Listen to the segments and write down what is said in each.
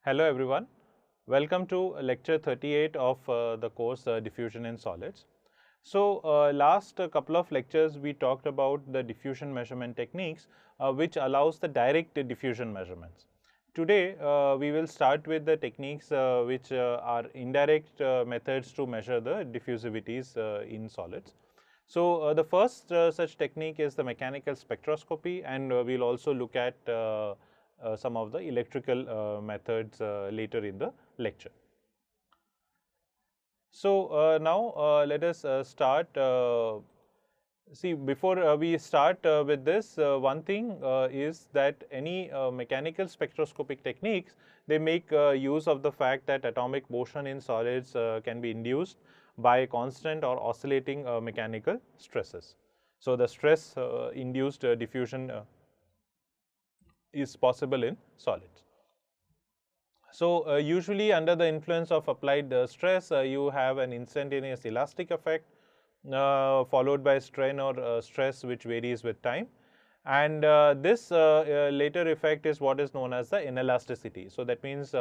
Hello everyone, welcome to lecture 38 of the course Diffusion in Solids. So, last couple of lectures we talked about the diffusion measurement techniques which allows the direct diffusion measurements. Today we will start with the techniques which are indirect methods to measure the diffusivities in solids. So, the first such technique is the mechanical spectroscopy, and we will also look at some of the electrical methods later in the lecture. So, now let us start. See, before we start with this, one thing is that any mechanical spectroscopic techniques, they make use of the fact that atomic motion in solids can be induced by constant or oscillating mechanical stresses. So, the stress induced diffusion is possible in solids. So, usually under the influence of applied stress, you have an instantaneous elastic effect followed by strain or stress which varies with time, and this later effect is what is known as the anelasticity. So, that means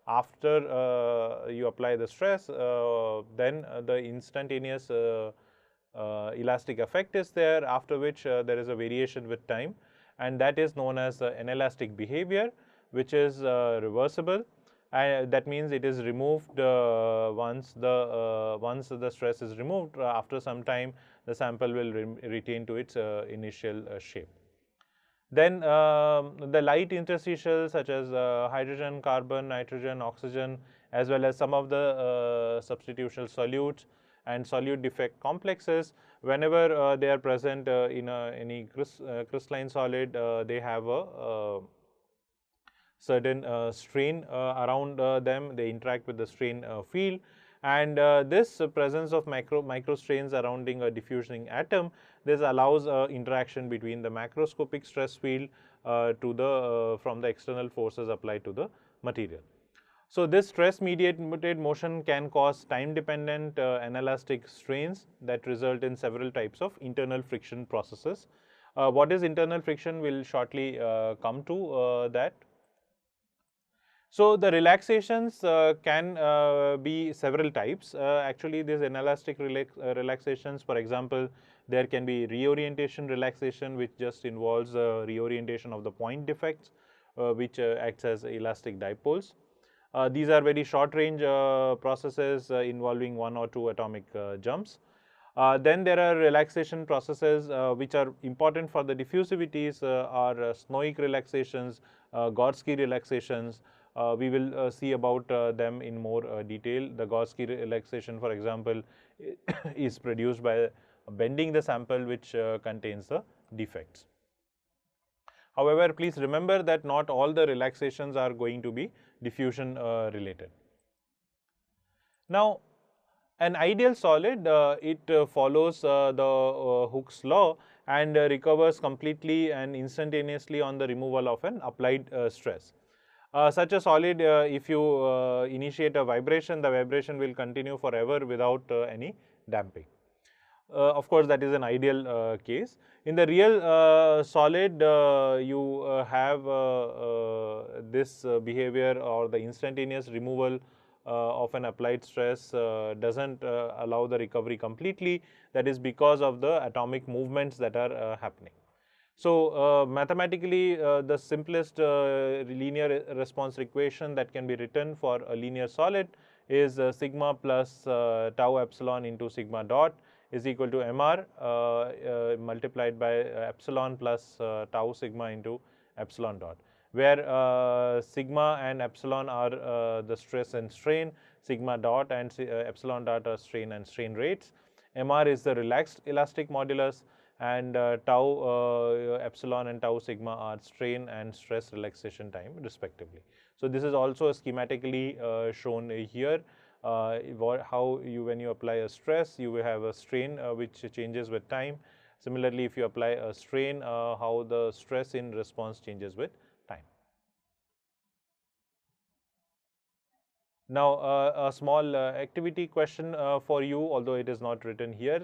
after you apply the stress, then the instantaneous elastic effect is there, after which there is a variation with time, and that is known as anelastic behavior, which is reversible. That means it is removed once the stress is removed. After some time, the sample will retain to its initial shape. Then the light interstitials such as hydrogen, carbon, nitrogen, oxygen, as well as some of the substitutional solutes and solute defect complexes, whenever they are present in any crystalline solid, they have a certain strain around them. They interact with the strain field, and this presence of micro strains surrounding a diffusing atom, this allows interaction between the macroscopic stress field to the from the external forces applied to the material. So, this stress mediated motion can cause time dependent anelastic strains that result in several types of internal friction processes. What is internal friction? We will shortly come to that. So, the relaxations can be several types. Actually, these inelastic relaxations, for example, there can be reorientation relaxation, which just involves reorientation of the point defects, which acts as elastic dipoles. These are very short range processes involving one or two atomic jumps. Then there are relaxation processes which are important for the diffusivities are Snowick relaxations, Gorsky relaxations. We will see about them in more detail. The Gorsky relaxation, for example, is produced by bending the sample which contains the defects. However, please remember that not all the relaxations are going to be diffusion related. Now, an ideal solid, it follows the Hooke's law and recovers completely and instantaneously on the removal of an applied stress. Such a solid, if you initiate a vibration, the vibration will continue forever without any damping. Of course, that is an ideal case. In the real solid, you have this behavior or the instantaneous removal of an applied stress does not allow the recovery completely. That is because of the atomic movements that are happening. So, mathematically, the simplest linear response equation that can be written for a linear solid is sigma plus tau epsilon into sigma dot is equal to mr multiplied by epsilon plus tau sigma into epsilon dot, where sigma and epsilon are the stress and strain, sigma dot and epsilon dot are strain and strain rates, mr is the relaxed elastic modulus, and tau epsilon and tau sigma are strain and stress relaxation time respectively. So, this is also schematically shown here. How you, when you apply a stress, you will have a strain which changes with time. Similarly, if you apply a strain, how the stress in response changes with time. Now, a small activity question for you, although it is not written here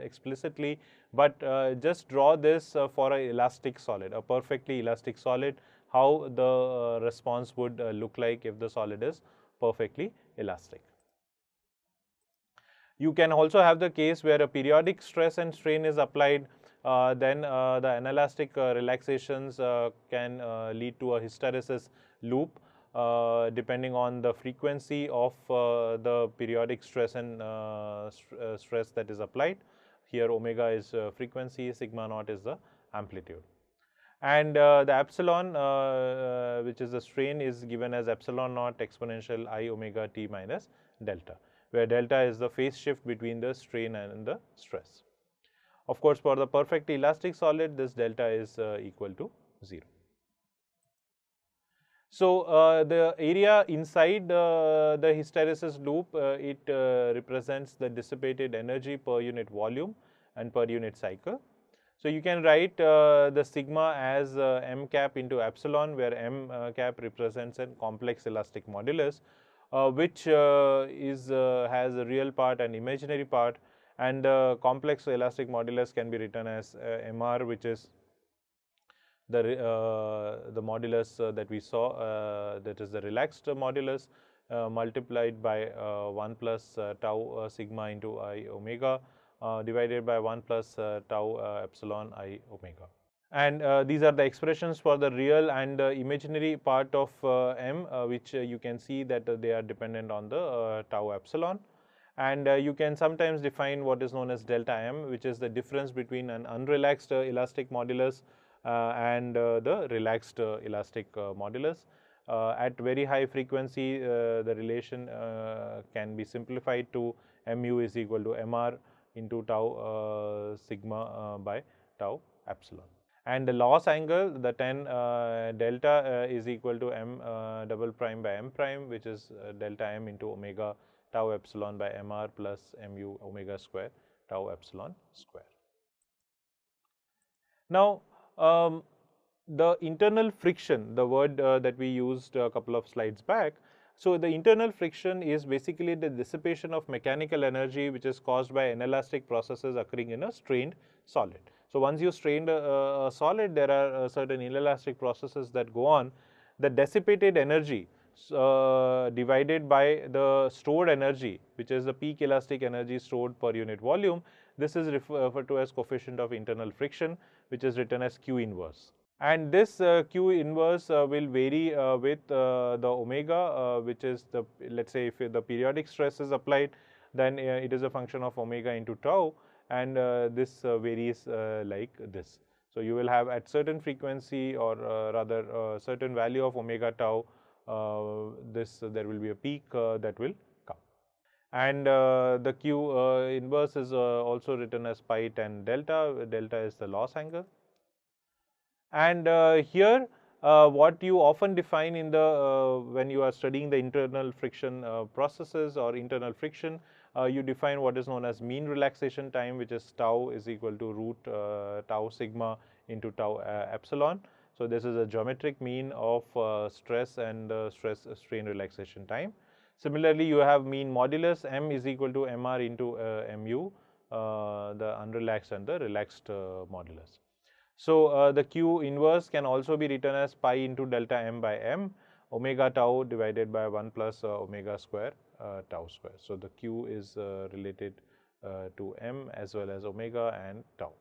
explicitly, but just draw this for an elastic solid, a perfectly elastic solid. how the response would look like if the solid is perfectly elastic. You can also have the case where a periodic stress and strain is applied, then the anelastic relaxations can lead to a hysteresis loop depending on the frequency of the periodic stress and stress that is applied. Here omega is frequency, sigma naught is the amplitude. And the epsilon, which is the strain, is given as epsilon naught exponential I omega t minus delta, where delta is the phase shift between the strain and the stress. Of course, for the perfectly elastic solid, this delta is equal to 0. So, the area inside the hysteresis loop, it represents the dissipated energy per unit volume and per unit cycle. So, you can write the sigma as m cap into epsilon, where m cap represents a complex elastic modulus, which has a real part and imaginary part, and the complex elastic modulus can be written as mr, which is the modulus that we saw, that is the relaxed modulus, multiplied by 1 plus tau sigma into I omega divided by 1 plus tau epsilon I omega. And these are the expressions for the real and the imaginary part of m, which you can see that they are dependent on the tau epsilon. And you can sometimes define what is known as delta m, which is the difference between an unrelaxed elastic modulus and the relaxed elastic modulus. At very high frequency, the relation can be simplified to mu is equal to mr into tau sigma by tau epsilon. And the loss angle, the tan delta is equal to m double prime by m prime, which is delta m into omega tau epsilon by mr plus mu omega square tau epsilon square. Now, the internal friction, the word that we used a couple of slides back. So, the internal friction is basically the dissipation of mechanical energy which is caused by inelastic processes occurring in a strained solid. So, once you strain a solid, there are certain inelastic processes that go on. The dissipated energy divided by the stored energy, which is the peak elastic energy stored per unit volume, this is referred to as coefficient of internal friction, which is written as Q inverse. And this Q inverse will vary with the omega, which is the, let's say, if the periodic stress is applied, then it is a function of omega into tau, and this varies like this. So, you will have at certain frequency, or rather certain value of omega tau, there will be a peak that will come. And the Q inverse is also written as pi tan delta. Delta is the loss angle. And here what you often define in the when you are studying the internal friction processes or internal friction, you define what is known as mean relaxation time, which is tau is equal to root tau sigma into tau epsilon. So, this is a geometric mean of stress and stress strain relaxation time. Similarly, you have mean modulus m is equal to mr into mu, the unrelaxed and the relaxed modulus. So, the Q inverse can also be written as pi into delta m by m, omega tau divided by 1 plus omega square tau square. So, the Q is related to m as well as omega and tau.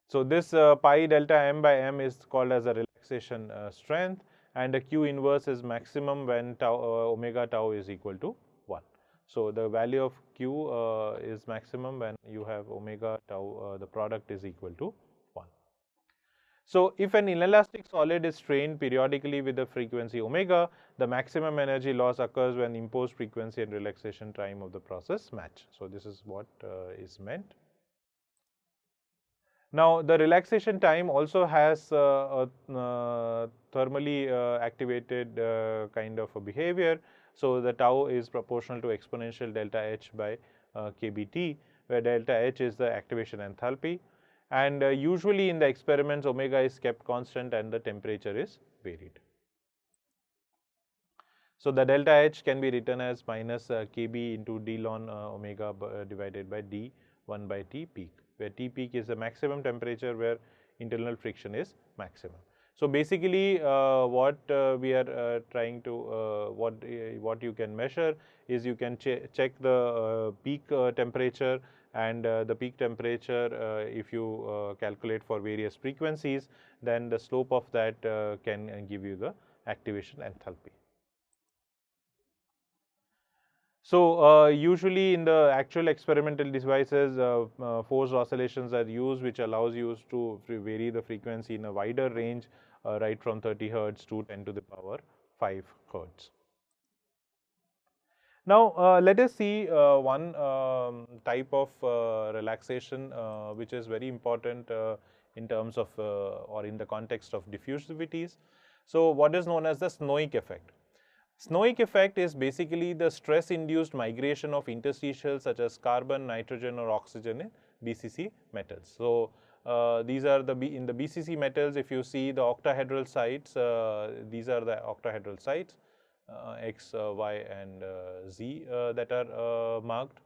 So, this pi delta m by m is called as a relaxation strength, and the Q inverse is maximum when tau omega tau is equal to 1. So, the value of Q is maximum when you have omega tau, the product is equal to 1. So, if an inelastic solid is strained periodically with the frequency omega, the maximum energy loss occurs when imposed frequency and relaxation time of the process match. So, this is what is meant. Now, the relaxation time also has a thermally activated kind of a behavior. So, the tau is proportional to exponential delta H by kBt, where delta H is the activation enthalpy, and usually in the experiments omega is kept constant and the temperature is varied. So, the delta H can be written as minus kb into d ln omega divided by d 1 by T peak, where T peak is the maximum temperature where internal friction is maximum. So basically, what we are trying to what you can measure is you can check the peak temperature, and the peak temperature if you calculate for various frequencies, then the slope of that can give you the activation enthalpy. So usually in the actual experimental devices, forced oscillations are used, which allows you to vary the frequency in a wider range, right from 30 hertz to 10 to the power 5 hertz. Now let us see one type of relaxation which is very important in terms of or in the context of diffusivities. So what is known as the Snowick effect. Snowick effect is basically the stress-induced migration of interstitials such as carbon, nitrogen or oxygen in BCC metals. So these are in the BCC metals, if you see the octahedral sites, these are the octahedral sites, X, Y and Z that are marked.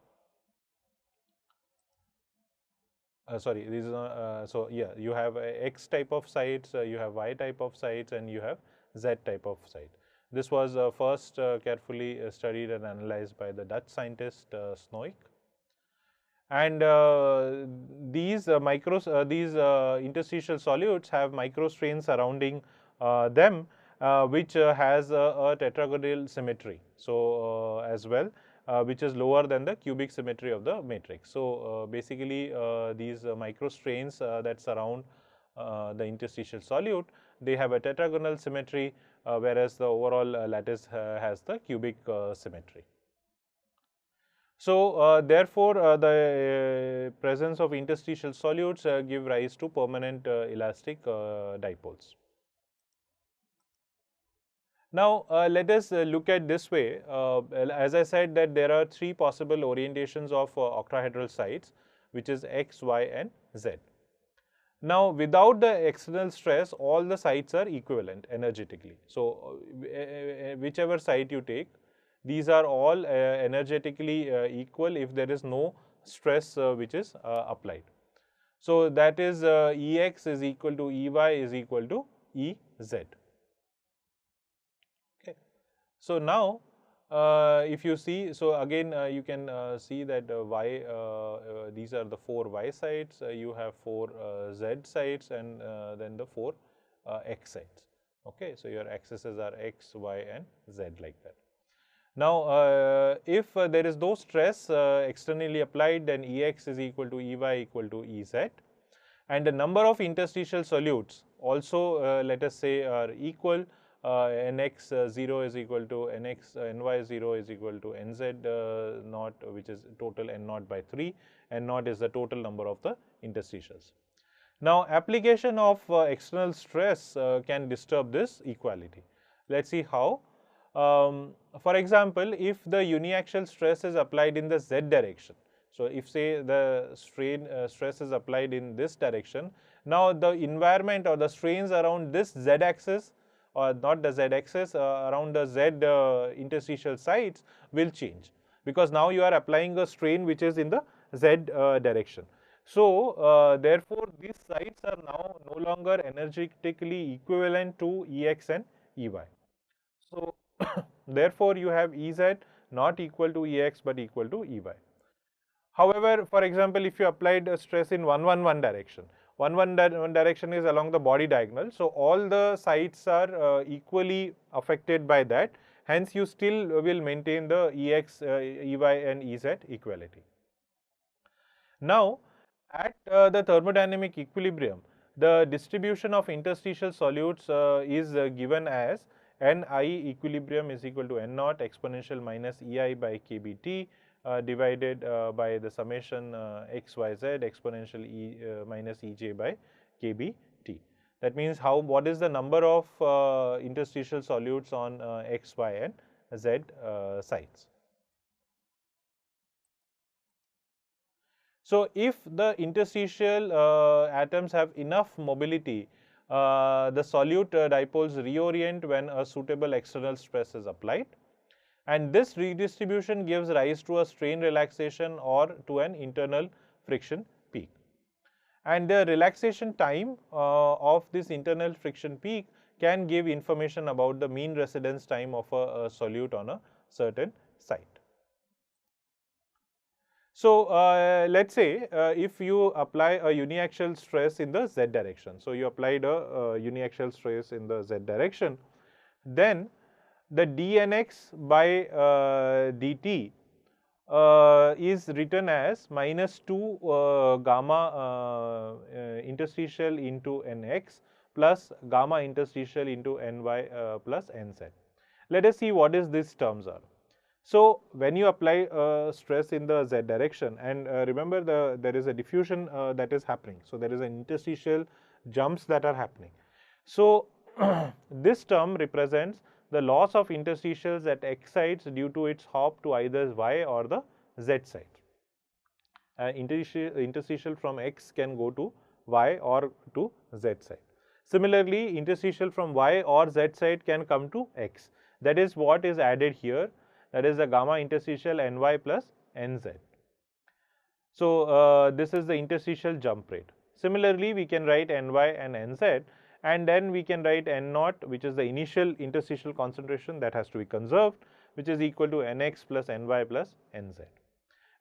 Sorry, this is so yeah, you have X type of sites, you have Y type of sites, and you have Z type of site. This was first carefully studied and analyzed by the Dutch scientist Snowick. And these interstitial solutes have microstrains surrounding them, which has a tetragonal symmetry. So as well, which is lower than the cubic symmetry of the matrix. So basically, these microstrains that surround the interstitial solute, they have a tetragonal symmetry, whereas the overall lattice has the cubic symmetry. So therefore, the presence of interstitial solutes give rise to permanent elastic dipoles. Now let us look at this way. As I said, that there are three possible orientations of octahedral sites, which is X, Y and Z. Now without the external stress, all the sites are equivalent energetically. So whichever site you take, these are all energetically equal if there is no stress which is applied. So that is Ex is equal to Ey is equal to Ez. Okay. So now if you see, so again you can see that Y, these are the 4 Y sites, you have 4 Z sites, and then the 4 X sites. Okay, so your axes are X, Y and Z like that. Now if there is no stress externally applied, then Ex is equal to Ey equal to Ez, and the number of interstitial solutes also let us say are equal. Nx0 is equal to Ny0 is equal to Nz naught, which is total N naught by 3. N naught is the total number of the interstitials. Now application of external stress can disturb this equality. Let us see how. For example, if the uniaxial stress is applied in the Z direction, so if say the stress is applied in this direction, now the environment or the strains around this Z axis, or not the Z axis, around the Z interstitial sites will change, because now you are applying a strain which is in the Z direction. So therefore these sites are now no longer energetically equivalent to Ex and Ey. So therefore you have Ez not equal to Ex but equal to Ey. However, for example, if you applied a stress in 111 direction, 111 direction is along the body diagonal, so all the sites are equally affected by that. Hence, you still will maintain the Ex, Ey and Ez equality. Now, at the thermodynamic equilibrium, the distribution of interstitial solutes is given as Ni equilibrium is equal to N naught exponential minus Ei by kBt divided by the summation xyz exponential minus Ej by kBt. That means what is the number of interstitial solutes on X, Y and Z sites. So if the interstitial atoms have enough mobility, the solute dipoles reorient when a suitable external stress is applied, and this redistribution gives rise to a strain relaxation or to an internal friction peak. and the relaxation time of this internal friction peak can give information about the mean residence time of a solute on a certain site. So, let us say if you apply a uniaxial stress in the z direction. So, you applied a uniaxial stress in the z direction, then the dnx by dt is written as minus 2 gamma interstitial into nx plus gamma interstitial into ny plus nz. Let us see what is these terms are. So, when you apply stress in the z direction, and remember there is a diffusion that is happening. So, there is an interstitial jumps that are happening. So, this term represents the loss of interstitials at x sides due to its hop to either y or the z side. Interstitial from x can go to y or to z side. Similarly, interstitial from y or z side can come to x. That is what is added here, that is the gamma interstitial ny plus nz. So, this is the interstitial jump rate. Similarly, we can write ny and nz, and then we can write n naught, which is the initial interstitial concentration that has to be conserved, which is equal to nx plus ny plus nz.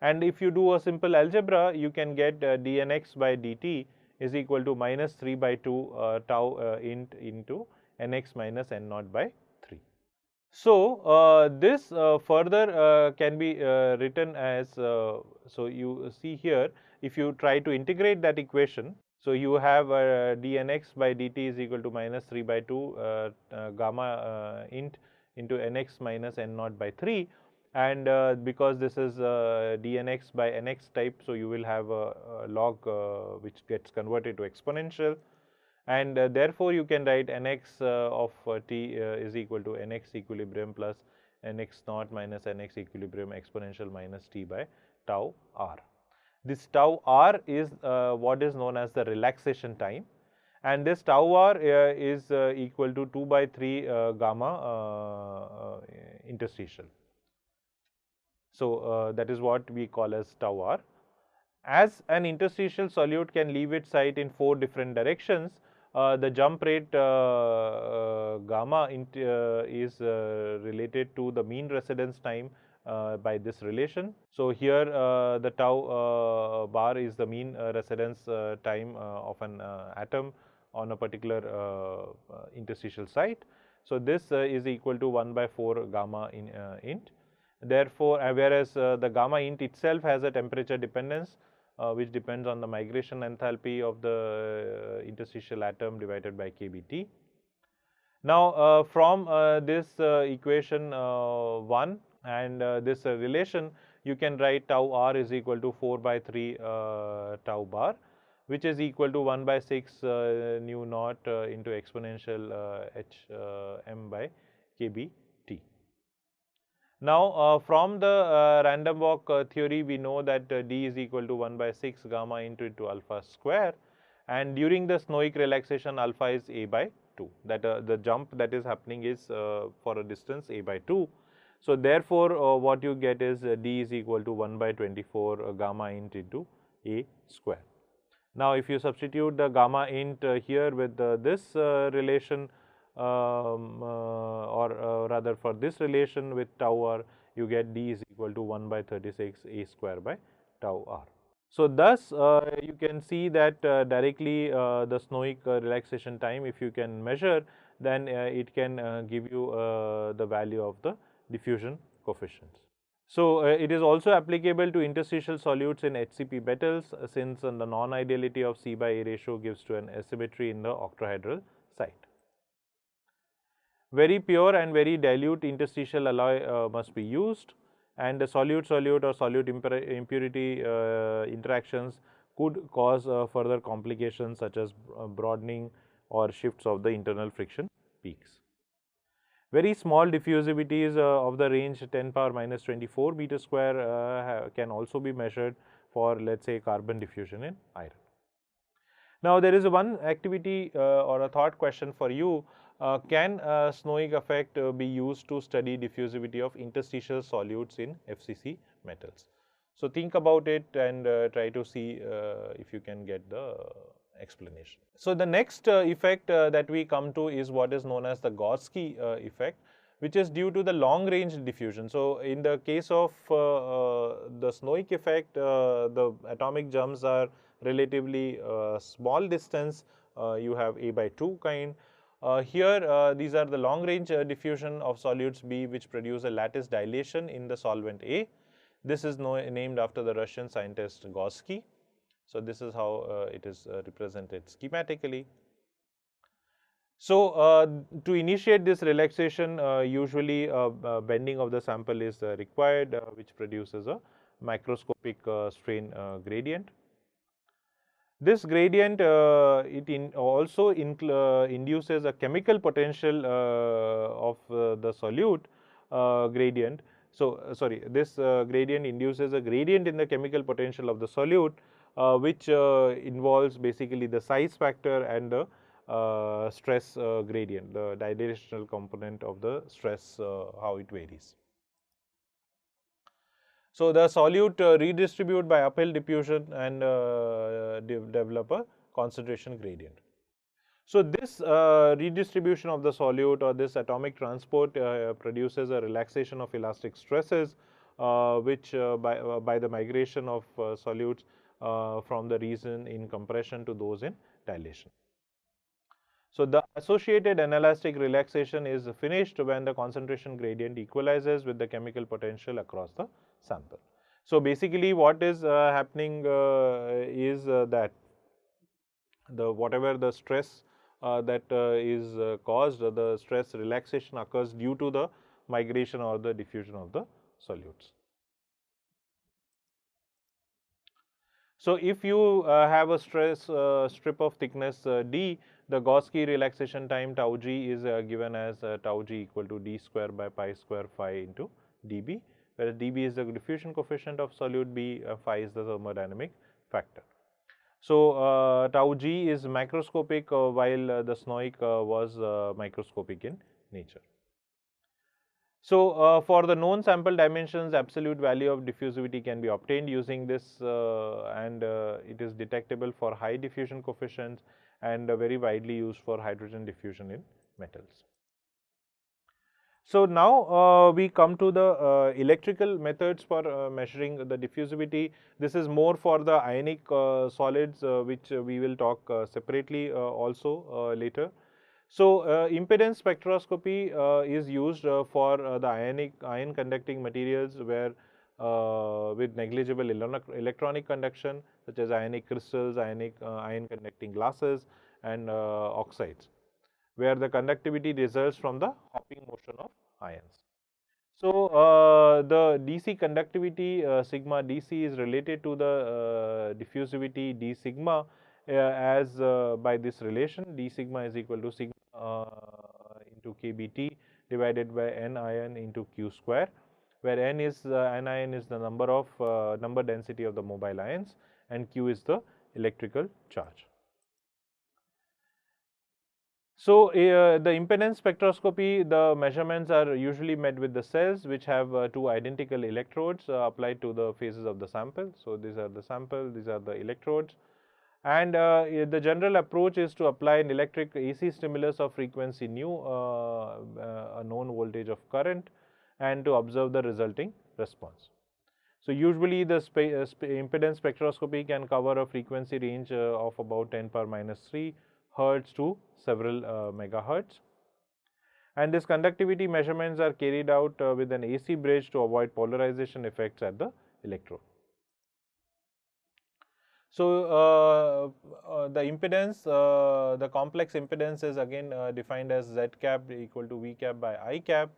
And if you do a simple algebra, you can get dnx by dt is equal to minus 3 by 2 tau int into nx minus n naught by 3. So, this further can be written as, so you see here, if you try to integrate that equation, so you have dnx by dt is equal to minus 3 by 2 gamma int into nx minus n naught by 3, and because this is dnx by nx type, so you will have a log which gets converted to exponential, and therefore, you can write nx of t is equal to nx equilibrium plus nx naught minus nx equilibrium exponential minus t by tau r. This tau r is what is known as the relaxation time, and this tau r is equal to 2 by 3 gamma interstitial. So, that is what we call as tau r. As an interstitial solute can leave its site in 4 different directions, the jump rate gamma is related to the mean residence time by this relation. So, here the tau bar is the mean residence time of an atom on a particular interstitial site. So, this is equal to 1 by 4 gamma int. Therefore, whereas the gamma int itself has a temperature dependence which depends on the migration enthalpy of the interstitial atom divided by kBt. Now, from this equation 1 and this relation, you can write tau r is equal to 4 by 3 tau bar, which is equal to 1 by 6 nu naught into exponential h m by kBt. Now, from the random walk theory, we know that d is equal to 1 by 6 gamma into alpha square, and during the Snowick relaxation, alpha is a by 2, that the jump that is happening is for a distance a by 2. So, therefore, what you get is d is equal to 1 by 24 gamma int into a square. Now, if you substitute the gamma int here with this relation, or rather for this relation with tau r, you get d is equal to 1 by 36 a square by tau r. So, thus you can see that directly the Snowick relaxation time, if you can measure, then it can give you the value of the diffusion coefficients. So, it is also applicable to interstitial solutes in HCP metals, since the non-ideality of C by A ratio gives to an asymmetry in the octahedral site. Very pure and very dilute interstitial alloy must be used, and the solute-solute or solute impurity interactions could cause further complications such as broadening or shifts of the internal friction peaks. Very small diffusivities of the range 10 power minus 24 meter square can also be measured for, let us say, carbon diffusion in iron. Now, there is one activity or a thought question for you. Can Snowick effect be used to study diffusivity of interstitial solutes in FCC metals? So, think about it and try to see if you can get the explanation. So, the next effect that we come to is what is known as the Gauss-Key effect, which is due to the long range diffusion. So, in the case of the Snowick effect, the atomic jumps are relatively small distance, you have A by 2 kind. Here these are the long range diffusion of solutes B, which produce a lattice dilation in the solvent A. This is named after the Russian scientist Gauss-Key. So, this is how it is represented schematically. So, to initiate this relaxation, usually bending of the sample is required, which produces a microscopic strain gradient. This gradient also induces a chemical potential of the solute gradient. So, sorry, this gradient induces a gradient in the chemical potential of the solute, which involves basically the size factor and the stress gradient, the directional component of the stress, how it varies. So, the solute redistribute by uphill diffusion and develop a concentration gradient. So, this redistribution of the solute or this atomic transport produces a relaxation of elastic stresses, which by the migration of solutes from the region in compression to those in dilation. So, the associated anelastic relaxation is finished when the concentration gradient equalizes with the chemical potential across the sample. So, basically what is happening is that whatever the stress that is caused, the stress relaxation occurs due to the migration or the diffusion of the solutes. So, if you have a stress strip of thickness d, the Gauss-Key relaxation time tau g is given as tau g equal to d square by pi square phi into dB, whereas dB is the diffusion coefficient of solute B, phi is the thermodynamic factor. So, tau g is macroscopic while the Snowick was microscopic in nature. So, for the known sample dimensions, absolute value of diffusivity can be obtained using this and it is detectable for high diffusion coefficients and very widely used for hydrogen diffusion in metals. So, now we come to the electrical methods for measuring the diffusivity. This is more for the ionic solids, which we will talk separately also later. So, impedance spectroscopy is used for the ion conducting materials where with negligible electronic conduction, such as ionic crystals, ion conducting glasses and oxides, where the conductivity results from the hopping motion of ions. So, the DC conductivity sigma DC is related to the diffusivity d sigma as by this relation d sigma is equal to sigma into kBT divided by n ion into q square, where n ion is the number density of the mobile ions and q is the electrical charge. So, the impedance spectroscopy, the measurements are usually made with the cells which have two identical electrodes applied to the faces of the sample. So, these are the sample, these are the electrodes, and the general approach is to apply an electric AC stimulus of frequency nu, a known voltage of current, and to observe the resulting response. So, usually the impedance spectroscopy can cover a frequency range of about 10 power minus 3 hertz to several megahertz, and this conductivity measurements are carried out with an AC bridge to avoid polarization effects at the electrode. So, the impedance, the complex impedance is again defined as Z cap equal to V cap by I cap,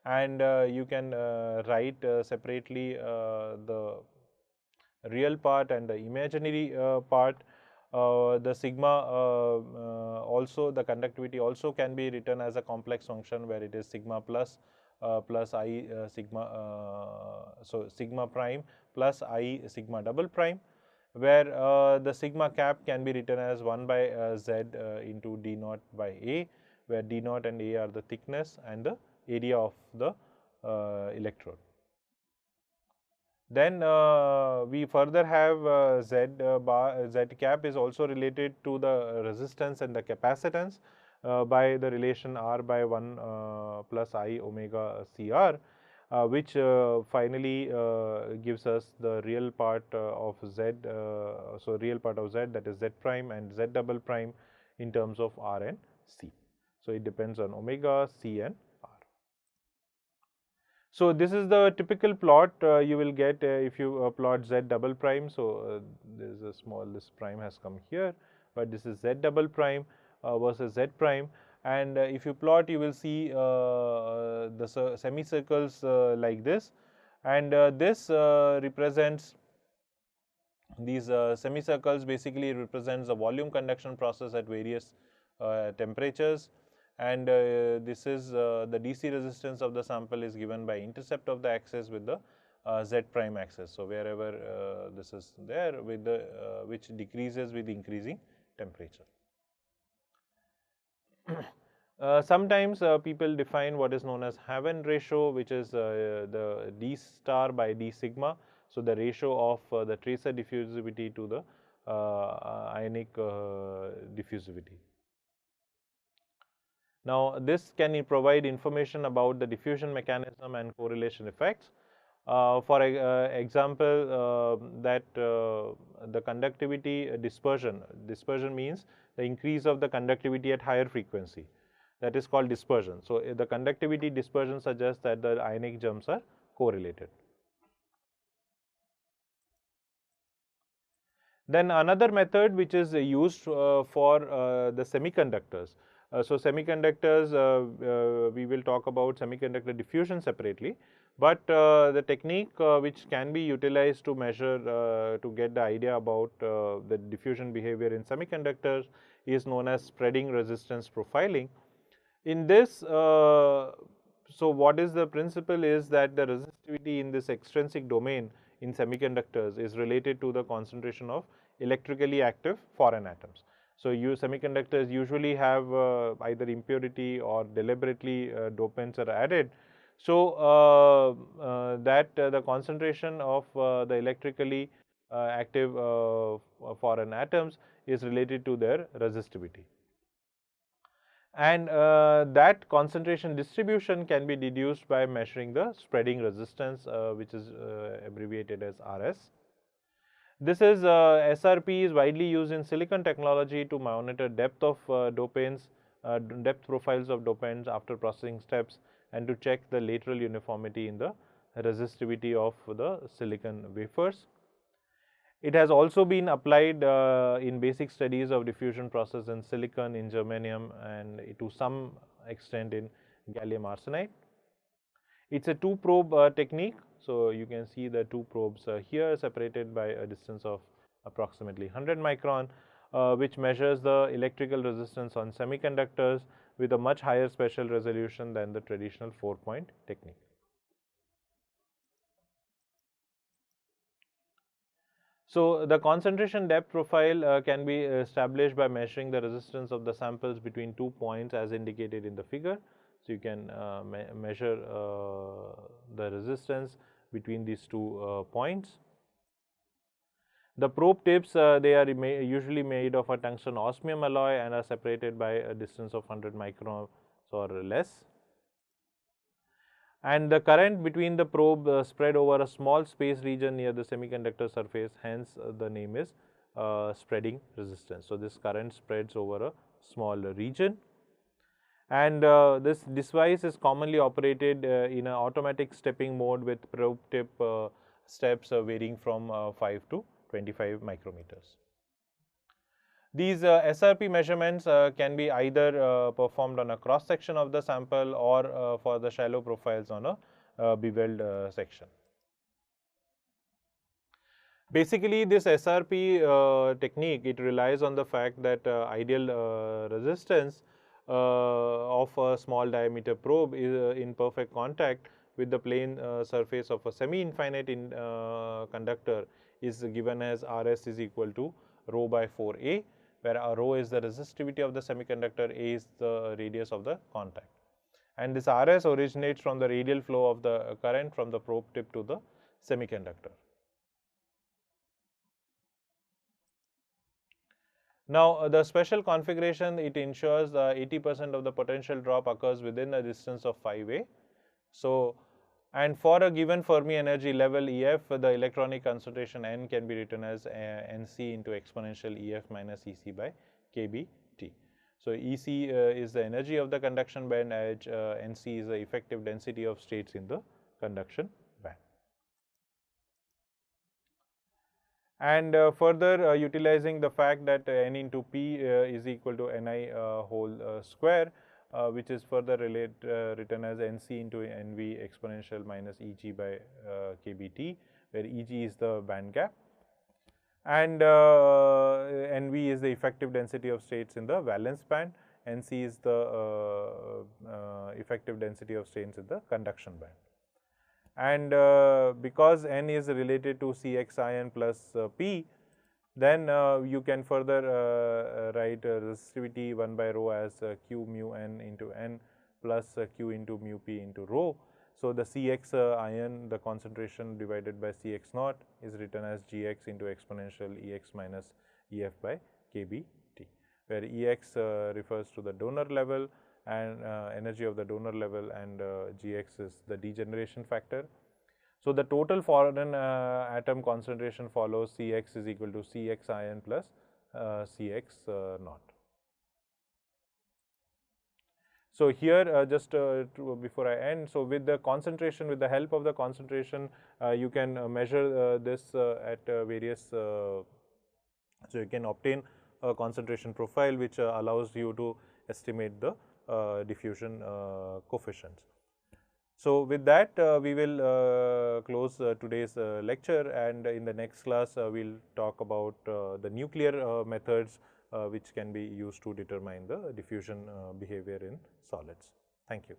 and you can write separately the real part and the imaginary part. The sigma also, the conductivity also can be written as a complex function where it is sigma plus I sigma, so sigma prime plus I sigma double prime, where the sigma cap can be written as 1 by z into d naught by a, where d naught and a are the thickness and the area of the electrode. Then we further have Z cap is also related to the resistance and the capacitance by the relation R by 1 plus I omega CR, which finally gives us the real part of Z. So real part of Z, that is Z prime and Z double prime in terms of R and C. So it depends on omega, C and R. So this is the typical plot you will get if you plot Z double prime. So there is a small, this prime has come here, but this is Z double prime versus Z prime. And if you plot, you will see the semicircles like this, and this represents, these semicircles basically represents the volume conduction process at various temperatures, and this is the DC resistance of the sample is given by intercept of the axis with the Z prime axis. So wherever this is there with the which decreases with increasing temperature. Sometimes people define what is known as Haven ratio, which is the D star by D sigma. So the ratio of the tracer diffusivity to the ionic diffusivity. Now, this can provide information about the diffusion mechanism and correlation effects. For example, that the conductivity dispersion means the increase of the conductivity at higher frequency, that is called dispersion. So, the conductivity dispersion suggests that the ionic jumps are correlated. Then another method which is used for the semiconductors. So semiconductors, we will talk about semiconductor diffusion separately, but the technique which can be utilized to measure to get the idea about the diffusion behavior in semiconductors is known as spreading resistance profiling. In this, so what is the principle is that the resistivity in this extrinsic domain in semiconductors is related to the concentration of electrically active foreign atoms. So, semiconductors usually have either impurity or deliberately dopants are added. So, that the concentration of the electrically active foreign atoms is related to their resistivity. And that concentration distribution can be deduced by measuring the spreading resistance, which is abbreviated as RS. This is SRP is widely used in silicon technology to monitor depth of dopants, depth profiles of dopants after processing steps, and to check the lateral uniformity in the resistivity of the silicon wafers. It has also been applied in basic studies of diffusion process in silicon, in germanium, and to some extent in gallium arsenide. It's a two probe technique. So, you can see the two probes here separated by a distance of approximately 100 micron, which measures the electrical resistance on semiconductors with a much higher spatial resolution than the traditional 4-point technique. So, the concentration depth profile can be established by measuring the resistance of the samples between 2 points as indicated in the figure. So, you can measure the resistance between these 2 points. The probe tips, they are usually made of a tungsten osmium alloy and are separated by a distance of 100 microns or less. And the current between the probe spread over a small space region near the semiconductor surface, hence the name is spreading resistance. So, this current spreads over a small region, and this device is commonly operated in an automatic stepping mode with probe tip steps varying from 5 to 25 micrometers. These SRP measurements can be either performed on a cross section of the sample or for the shallow profiles on a beveled section. Basically, this SRP technique, it relies on the fact that ideal resistance of a small diameter probe is in perfect contact with the plane surface of a semi-infinite conductor is given as Rs is equal to rho by 4a, where rho is the resistivity of the semiconductor, a is the radius of the contact. And this Rs originates from the radial flow of the current from the probe tip to the semiconductor. Now, the special configuration, it ensures 80% of the potential drop occurs within a distance of 5A. So, and for a given Fermi energy level EF, the electronic concentration N can be written as Nc into exponential EF minus Ec by kBt. So, Ec is the energy of the conduction band edge, Nc is the effective density of states in the conduction band. And further utilizing the fact that N into P is equal to Ni whole square, which is further written as Nc into Nv exponential minus Eg by kBt, where Eg is the band gap and Nv is the effective density of states in the valence band, Nc is the effective density of states in the conduction band. And because N is related to Cx ion plus P, then you can further write resistivity 1 by rho as Q mu N into N plus Q into mu P into rho. So, the Cx ion, the concentration divided by Cx naught is written as Gx into exponential Ex minus Ef by kBt, where Ex refers to the donor level and energy of the donor level, and Gx is the degeneration factor. So, the total foreign atom concentration follows Cx is equal to Cx ion plus Cx naught. So, here just before I end, so with the concentration, with the help of the concentration, you can measure this at various, so you can obtain a concentration profile which allows you to estimate the diffusion coefficients. So, with that we will close today's lecture, and in the next class we will talk about the nuclear methods which can be used to determine the diffusion behavior in solids. Thank you.